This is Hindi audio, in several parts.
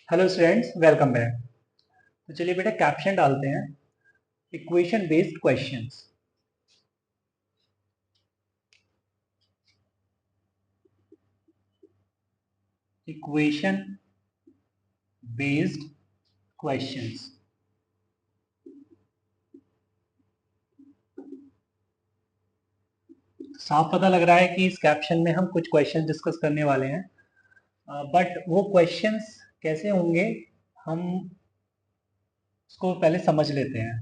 Hello students, welcome back. तो चलिए बेटा कैप्शन डालते हैं, equation based questions. Equation based questions. साफ पता लग रहा है कि इस कैप्शन में हम कुछ क्वेश्चन डिस्कस करने वाले हैं, बट वो क्वेश्चंस कैसे होंगे हम उसको पहले समझ लेते हैं।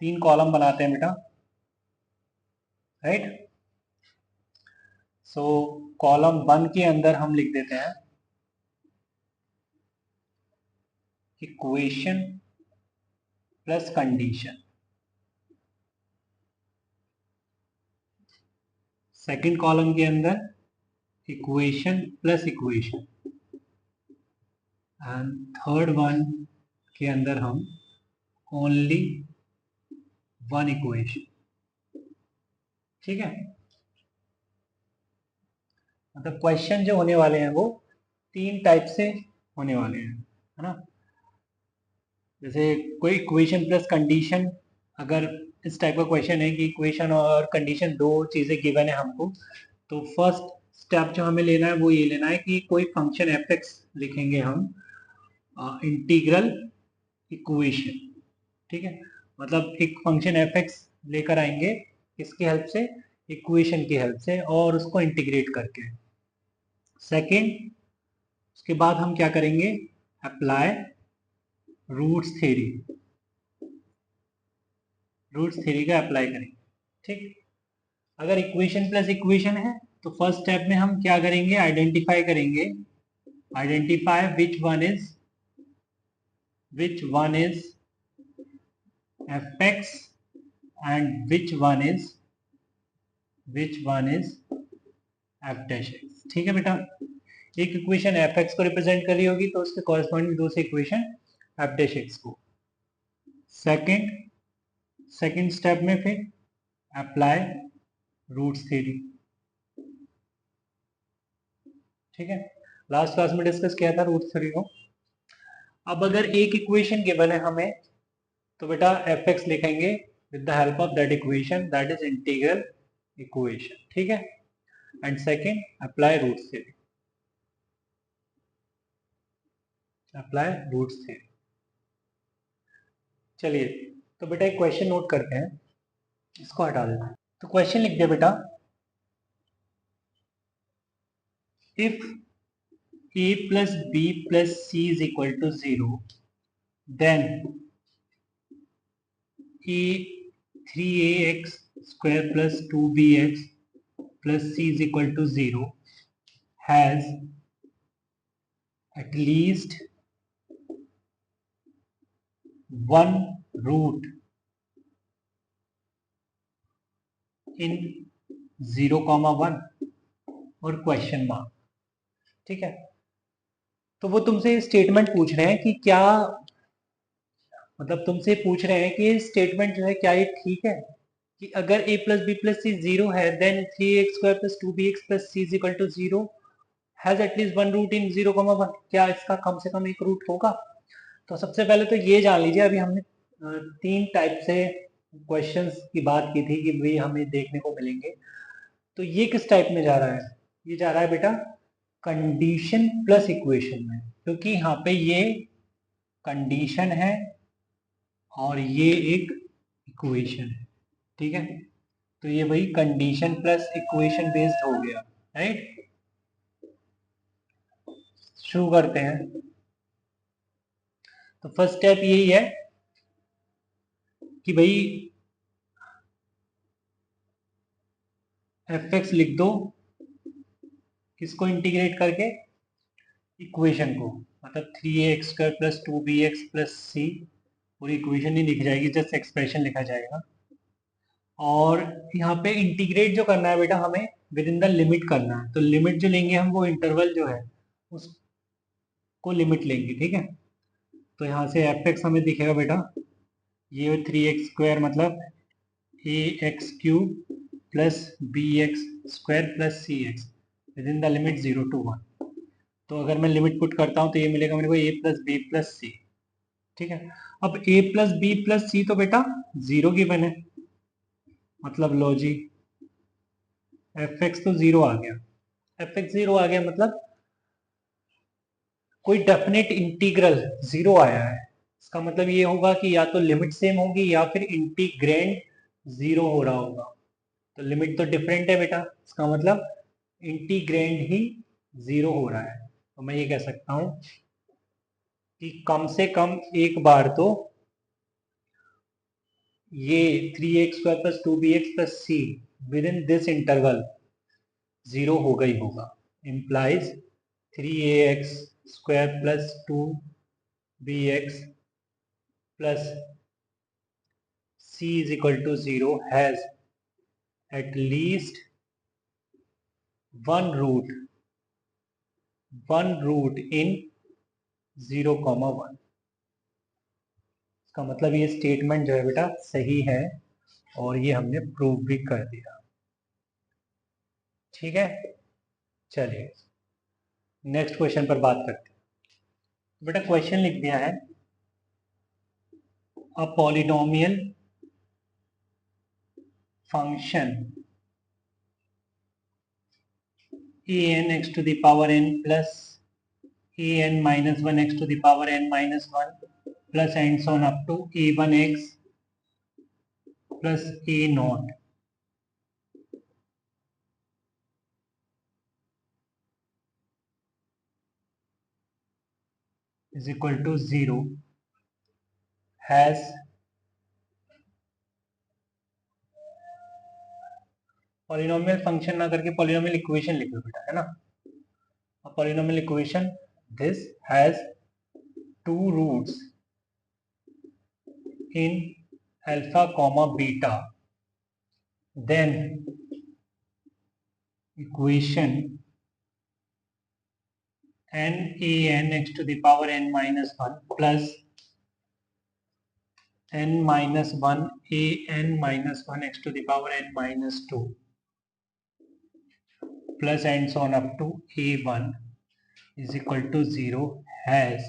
3 कॉलम बनाते हैं बेटा, राइट। सो कॉलम 1 के अंदर हम लिख देते हैं equation plus condition. Second column के अंदर equation plus equation, and third one के अंदर हम ओनली वन इक्वेशन। ठीक है, मतलब क्वेश्चन जो होने वाले हैं वो 3 टाइप से होने वाले हैं, है ना। जैसे कोई इक्वेशन प्लस कंडीशन, अगर इस टाइप का क्वेश्चन है कि इक्वेशन और कंडीशन दो चीज़ें गिवन है हमको, तो फर्स्ट स्टेप जो हमें लेना है वो ये लेना है कि कोई फंक्शन एफ एक्स लिखेंगे हम इंटीग्रल इक्वेशन। ठीक है, मतलब एक फंक्शन एफ एक्स लेकर आएंगे, किसकी हेल्प से? इक्वेशन की हेल्प से, और उसको इंटीग्रेट करके। सेकंड, उसके बाद हम क्या करेंगे? Apply roots theory. Roots theory का अप्लाई करेंगे। ठीक, अगर इक्वेशन प्लस इक्वेशन है तो फर्स्ट स्टेप में हम क्या करेंगे? आइडेंटिफाई करेंगे। Identify which one is F x and which one is F dash x. ठीक है बेटा, एक इक्वेशन एफ एक्स को रिप्रेजेंट कर रही होगी तो उसके कॉरेस्पॉन्डिंग दूसरी इक्वेशन एफ डैश एक्स को। सेकंड स्टेप में फिर अप्लाई रूट्स थ्योरी। ठीक है, लास्ट क्लास में डिस्कस किया था रूट्स थ्योरी को। अब अगर एक इक्वेशन गिवन है हमें, तो बेटा एफ एक्स लिखेंगे with the help of that equation, that is integral equation. ठीक है, and second apply roots theory. Apply roots theory. चलिए, तो बेटा एक क्वेश्चन नोट करते हैं, इसको हटा देते हैं। तो क्वेश्चन लिख दिया बेटा, if a plus b plus c is equal to 0, then a 3ax square plus 2bx plus c is equal to 0 has at least one root in 0,1 और क्वेश्चन मार्क। ठीक है, तो वो तुमसे स्टेटमेंट पूछ रहे हैं कि क्या, मतलब तुमसे पूछ रहे हैं कि स्टेटमेंट जो है क्या ये ठीक है कि अगर a plus B plus C zero है, then 3x² plus 2bx plus C is equal to 0 has at least one root in 0,1। क्या इसका कम से कम एक रूट होगा? तो सबसे पहले तो ये जान लीजिए, अभी हमने 3 टाइप से क्वेश्चंस की बात की थी कि भाई हमें देखने को मिलेंगे। तो ये किस टाइप में जा रहा है? ये जा रहा है बेटा कंडीशन प्लस इक्वेशन में, क्योंकि यहाँ पे ये कंडीशन है और ये एक इक्वेशन है। ठीक है, तो ये वही कंडीशन प्लस इक्वेशन बेस्ड हो गया, राइट। शुरू करते हैं। तो फर्स्ट स्टेप यही है कि भाई एफ एक्स लिख दो, किसको इंटीग्रेट करके? इक्वेशन को, मतलब 3ax² प्लस 2bx प्लस सी, पूरी इक्वेशन नहीं लिखी जाएगी, जस्ट एक्सप्रेशन लिखा जाएगा। और यहाँ पे इंटीग्रेट जो करना है बेटा हमें विद इन द लिमिट करना है, तो लिमिट जो लेंगे हम वो इंटरवल जो है उसको लिमिट लेंगे। ठीक है, तो यहाँ से एफ एक्स हमें दिखेगा बेटा, ये 3x² मतलब ax³ plus bx² plus cx with in the limit 0 to 1। तो अगर मैं लिमिट पुट करता हूँ तो ये मिलेगा मेरे को a प्लस बी प्लस सी। ठीक है, अब a प्लस बी प्लस सी तो बेटा जीरो गिवन है, मतलब लो जी एफ एक्स तो जीरो आ गया। एफ एक्स जीरो आ गया मतलब कोई डेफिनेट इंटीग्रल जीरो आया है। इसका मतलब ये होगा कि या तो लिमिट सेम होगी या फिर इंटीग्रेंड जीरो हो रहा होगा। तो लिमिट तो डिफरेंट है बेटा, इसका मतलब इंटीग्रेंड ही जीरो हो रहा है। तो मैं ये कह सकता हूं कि कम से कम एक बार तो ये 3x² plus 2bx plus C within this interval zero होगा ही होगा। Implies 3ax² plus 2bx plus c is equal to 0 has at least one root in 0,1। इसका मतलब ये स्टेटमेंट जो है बेटा सही है और ये हमने प्रूव भी कर दिया। ठीक है, चलिए नेक्स्ट क्वेश्चन पर बात करते हैं। बेटा क्वेश्चन लिख दिया है, a polynomial function an x to the power n plus an minus 1 x to the power n minus 1 plus and so on up to a1x plus a naught is equal to 0 has polynomial function ना करके पॉलिनोमियल इक्वेशन लिखो बेटा, है ना। Polynomial equation, this has two roots in alpha comma beta, then equation n a n x to the power n minus 1 plus n minus 1 a n minus 1 x to the power n minus 2 plus and so on up to a1 is equal to 0 has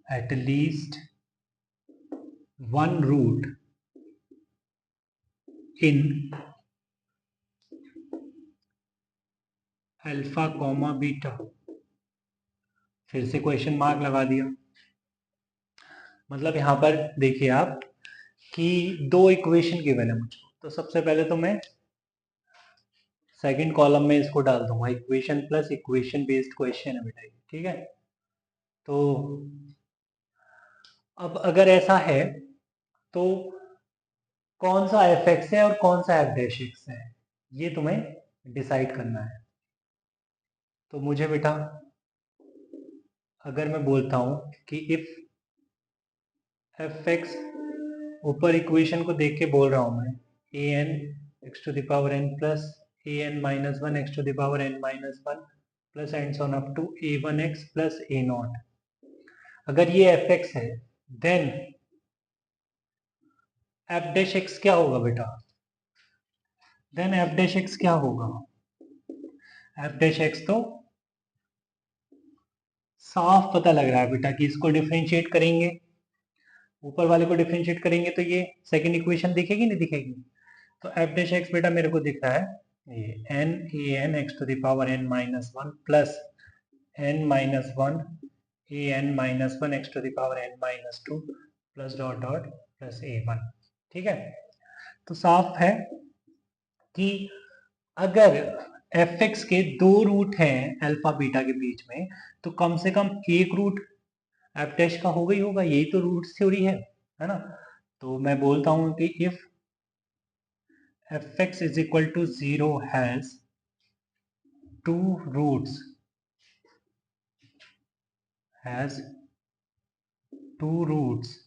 at least one root in alpha comma beta. फिर से क्वेश्चन मार्क लगा दिया। मतलब यहां पर देखिए आप कि दो इक्वेशन गिवन है मुझको, तो सबसे पहले तो मैं सेकंड कॉलम में इसको डाल दूंगा, equation plus equation based question है बेटा, ठीक है। तो अब अगर ऐसा है तो कौन सा एफ एक्स है और कौन सा एफ डैश एक्स है, ये तुम्हें डिसाइड करना है। तो मुझे बेटा अगर मैं बोलता हूं कि इफ एफ एक्स, ऊपर इक्वेशन को देख के बोल रहा हूं मैं, A N X to the power N plus A N minus one X to the power N minus one plus and so on up to A one X plus A naught. अगर ये एफ एक्स है देन एफ डैश एक्स क्या होगा बेटा, देन एफ डैश एक्स क्या होगा, एफ डैश एक्स तो साफ पता लग रहा है बेटा कि इसको डिफरेंशिएट करेंगे, ऊपर वाले को डिफरेंशिएट करेंगे तो ये सेकंड इक्वेशन दिखेगी नहीं दिखेगी। तो एफ डैश एक्स बेटा मेरे को दिख रहा है ये N A N X to the power N minus one plus N minus one A N minus one X to the power N minus two plus dot dot plus A one. ठीक है, तो साफ है कि अगर एफ एक्स के दो रूट हैं अल्फा बीटा के बीच में तो कम से कम एक रूट एफ डैश का होगा ही होगा, यही तो रूट थ्योरी है ना। तो मैं बोलता हूं कि if F X is equal to 0 has two roots, has two roots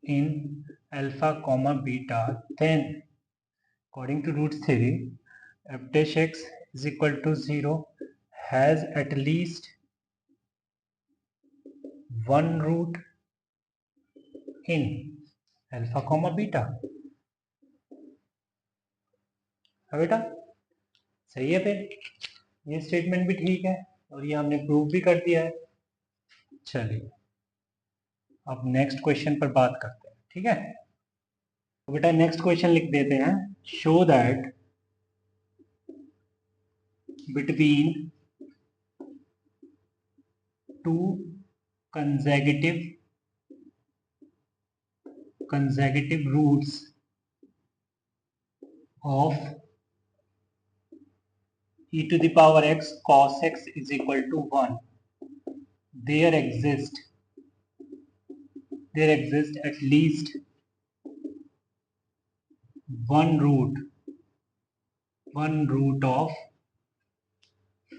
in alpha comma beta, then according to root theory f dash x is equal to 0 has at least one root in alpha comma beta। है बेटा, सही है। फिर ये स्टेटमेंट भी ठीक है। और ये हमने प्रूव भी कर दिया है। चलिए अब नेक्स्ट क्वेश्चन पर बात करते हैं, ठीक है। तो बेटा नेक्स्ट क्वेश्चन लिख देते हैं, show that between two consecutive roots of e to the power x cos x is equal to 1, there exist at least one root of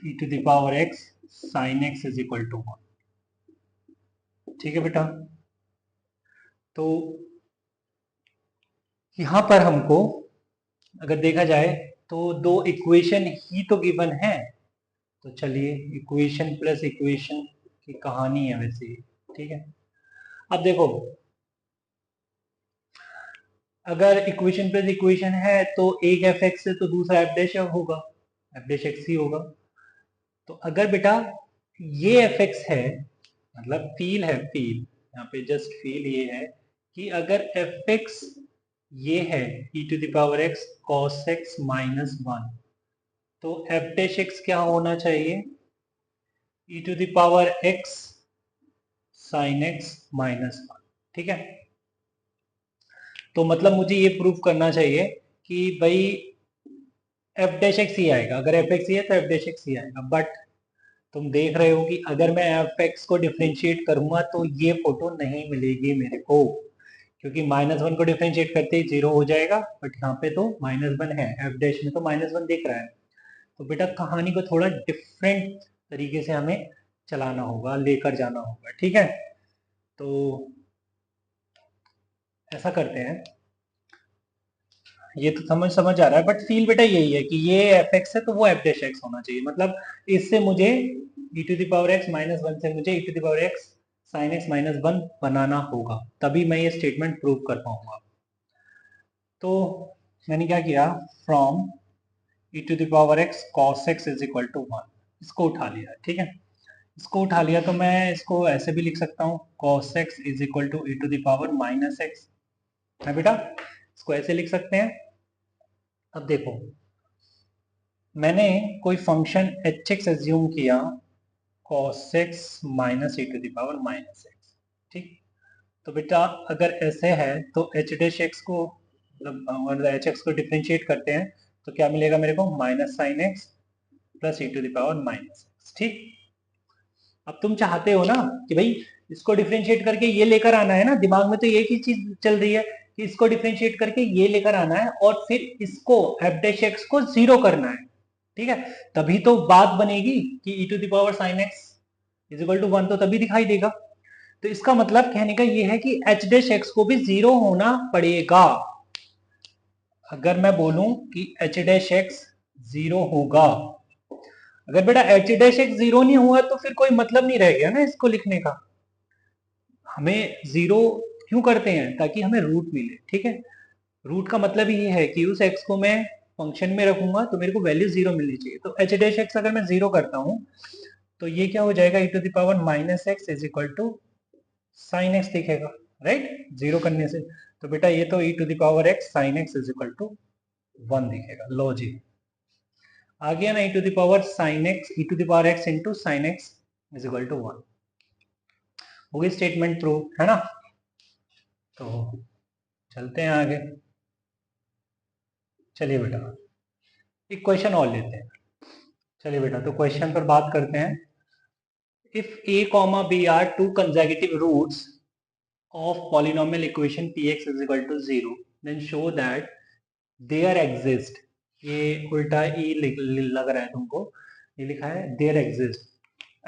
e to the power x sin x is equal to 1। ठीक है बेटा, तो यहां पर हमको अगर देखा जाए तो दो इक्वेशन ही तो गिवन है। तो चलिए इक्वेशन प्लस इक्वेशन की कहानी है वैसे ही, ठीक है। अब देखो अगर इक्वेशन प्लस इक्वेशन है तो एक एफ एक्स है तो दूसरा एफ डैश होगा, एफ डैश एक्स ही होगा। तो अगर बेटा ये एफ एक्स है, मतलब फील है, फील यहाँ पे जस्ट फील ये है कि अगर एफ एक्स ये है e to the power x cos x minus 1, तो एफ डैश एक्स क्या होना चाहिए, e to the power x sin x minus 1। ठीक है, तो मतलब मुझे ये प्रूव करना चाहिए कि भाई एफ डैश एक्स ही आएगा, अगर एफ एक्स ही है तो एफ डैश एक्स ही आएगा। बट तुम देख रहे हो कि अगर मैं एफ एक्स को डिफ्रेंशिएट करूंगा तो ये फोटो नहीं मिलेगी मेरे को, क्योंकि माइनस 1 को डिफ्रेंशिएट करते ही 0 हो जाएगा, बट यहाँ पे तो माइनस 1 है, एफ डैश में तो माइनस 1 दिख रहा है। तो बेटा कहानी को थोड़ा डिफरेंट तरीके से हमें चलाना होगा, लेकर जाना होगा, ठीक है। तो ऐसा करते हैं, ये तो समझ आ रहा है, बट फील बेटा यही है कि ये एफ एक्स है तो वो एफ डैश एक्स होना चाहिए। मतलब इससे मुझे e to the power x minus 1 से मुझे e to the power x sin x minus 1 बनाना होगा, तभी मैं ये स्टेटमेंट प्रूव कर पाऊंगा। तो मैंने क्या किया, from e to the power x cos x is equal to 1, इसको उठा लिया, ठीक है। इसको उठा लिया तो मैं इसको ऐसे भी लिख सकता हूँ, cos x is equal to e to the power minus X, है बेटा, इसको ऐसे लिख सकते हैं। अब देखो मैंने कोई फंक्शन एच एक्स एज्यूम किया cos x minus e to the power minus X, ठीक। तो बेटा अगर ऐसे है तो एच डैश एक्स को मतलब एच एक्स को डिफ्रेंशिएट करते हैं तो क्या मिलेगा मेरे को, minus sine X plus e to the power minus X, ठीक। अब तुम चाहते हो ना कि भाई इसको डिफ्रेंशिएट करके ये लेकर आना है ना, दिमाग में तो एक ही चीज चल रही है कि इसको डिफ्रेंशिएट करके ये लेकर आना है और फिर इसको एफ डैश एक्स को 0 करना है, ठीक है। तभी तो बात बनेगी कि e to the power sine X is equal to 1, तो तभी दिखाई देगा। तो इसका मतलब कहने का ये है कि एच डैश एक्स को भी 0 होना पड़ेगा। अगर मैं बोलूं कि एच डैश एक्स 0 होगा, अगर बेटा एच डैश एक्स 0 नहीं हुआ तो फिर कोई मतलब नहीं रह गया ना इसको लिखने का। हमें 0 क्यों करते हैं, ताकि हमें रूट मिले, ठीक है। रूट का मतलब ये है कि उस x को मैं फंक्शन में रखूंगा तो मेरे को वैल्यू 0 मिलनी चाहिए। तो एच डैश एक्स अगर मैं 0 करता हूं तो ये क्या हो जाएगा, e to the power minus X is equal to sine X दिखेगा, राइट, 0 करने से। तो बेटा ये तो e to the power X sine X is equal to 1 दिखेगा, लो जी आ गया ना, e to the power sine X, e to the power x into sine X is equal to 1, हो गई स्टेटमेंट प्रूव, है ना। तो चलते हैं आगे, चलिए बेटा एक क्वेश्चन और लेते हैं। चलिए बेटा तो क्वेश्चन पर बात करते हैं। If a comma b are two consecutive roots of polynomial equation px is equal to 0, then show that there exist, ये उल्टा e लग रहा है तुमको, ये लिखा है there exist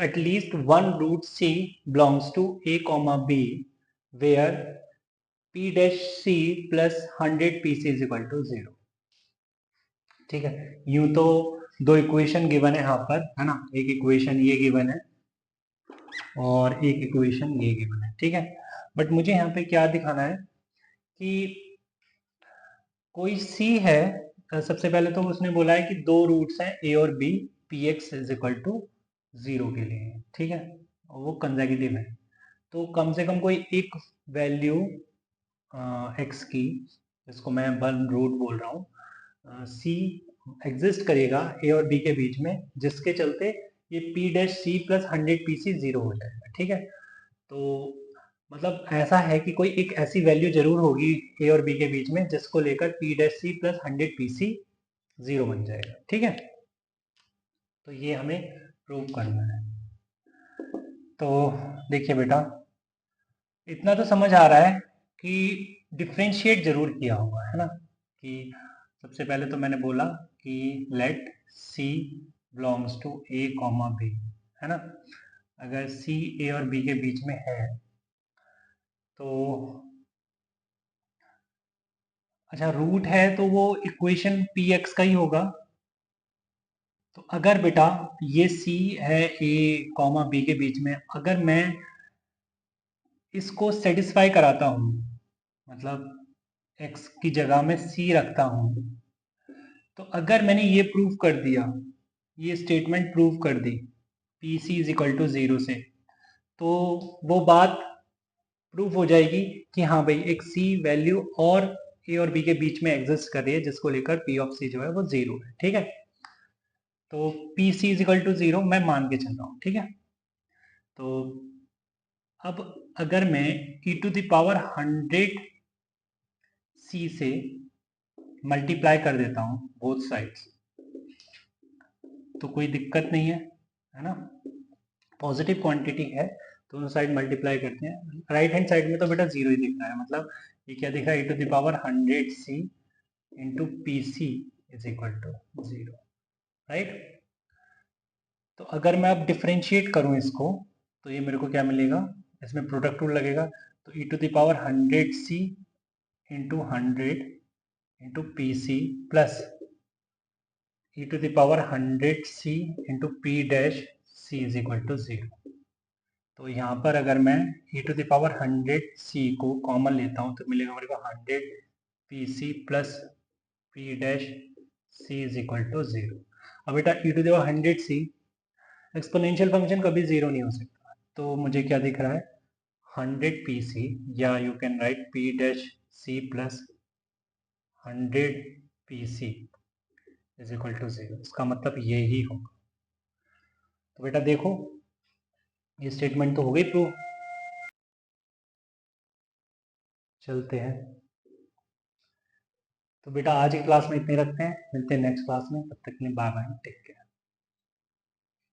at least one root c belongs to a comma b where p dash c plus 100 pc is equal to 0। ठीक है, यूं तो दो इक्वेशन गिवन है यहाँ पर, है ना, एक इक्वेशन ये गिवन है और एक इक्वेशन ये गिवन है, ठीक है। बट मुझे यहाँ पे क्या दिखाना है कि कोई सी है, सबसे पहले तो उसने बोला है कि दो रूट्स हैं ए और B, P X is equal to 0 के लिए, ठीक है, और वो कंसेक्यूटिव है। तो कम से कम कोई एक वैल्यू x की, जिसको मैं 1 रूट बोल रहा हूँ, c एग्जिस्ट करेगा a और b के बीच में, जिसके चलते ये p dash c plus 100 pc 0 हो जाएगा, ठीक है। तो मतलब ऐसा है कि कोई एक ऐसी वैल्यू जरूर होगी a और b के बीच में जिसको लेकर p dash c plus 100 pc 0 बन जाएगा, ठीक है। तो ये हमें प्रूव करना है। तो देखिए बेटा, इतना तो समझ आ रहा है कि डिफ्रेंशिएट जरूर किया होगा, है ना, कि सबसे पहले तो मैंने बोला कि let C belongs to A comma B, है ना। अगर C A और B के बीच में है तो अच्छा, रूट है तो वो इक्वेशन px का ही होगा। तो अगर बेटा ये C है A कॉमा B के बीच में, अगर मैं इसको सेटिस्फाई कराता हूँ, मतलब x की जगह में c रखता हूँ, तो अगर मैंने ये प्रूव कर दिया, ये स्टेटमेंट प्रूव कर दी P C is equal to 0 से, तो वो बात प्रूव हो जाएगी कि हाँ भाई एक c वैल्यू और a और b के बीच में एग्जिस्ट कर रही है, जिसको लेकर p ऑफ c जो है वो 0 है, ठीक है। तो P C is equal to 0 मैं मान के चल रहा हूँ, ठीक है। तो अब अगर मैं e टू दावर 100 c से मल्टीप्लाई कर देता हूँ बोथ साइड्स, तो कोई दिक्कत नहीं है ना, पॉजिटिव क्वांटिटी है, दोनों साइड मल्टीप्लाई करते हैं। राइट हैंड साइड में तो बेटा 0 ही दिख रहा है, मतलब ये क्या दिख रहा है, e to the power 100 c into P C is equal to 0, right. तो अगर मैं अब डिफ्रेंशिएट करूं इसको, तो ये मेरे को क्या मिलेगा, इसमें प्रोडक्ट रूल लगेगा, तो e to the power 100 c into 100 into P C plus e to the power 100 c into P dash c is equal to 0। तो यहाँ पर अगर मैं e टू दावर 100 c को कॉमन लेता हूँ तो मिलेगा मेरे को 100 P C plus P dash c is equal to 0। अब बेटा e to the power 100 c exponential function कभी 0 नहीं हो सकता, तो मुझे क्या दिख रहा है, 100 पी सी, या you can write P dash C plus 100 P C is equal to 0। इसका मतलब ये ही होगा। तो बेटा देखो, ये स्टेटमेंट तो हो गई प्रूव। चलते हैं। तो बेटा आज की क्लास में इतने रखते हैं, मिलते हैं नेक्स्ट क्लास में, तब तक के लिए बाय बाय, टेक केयर।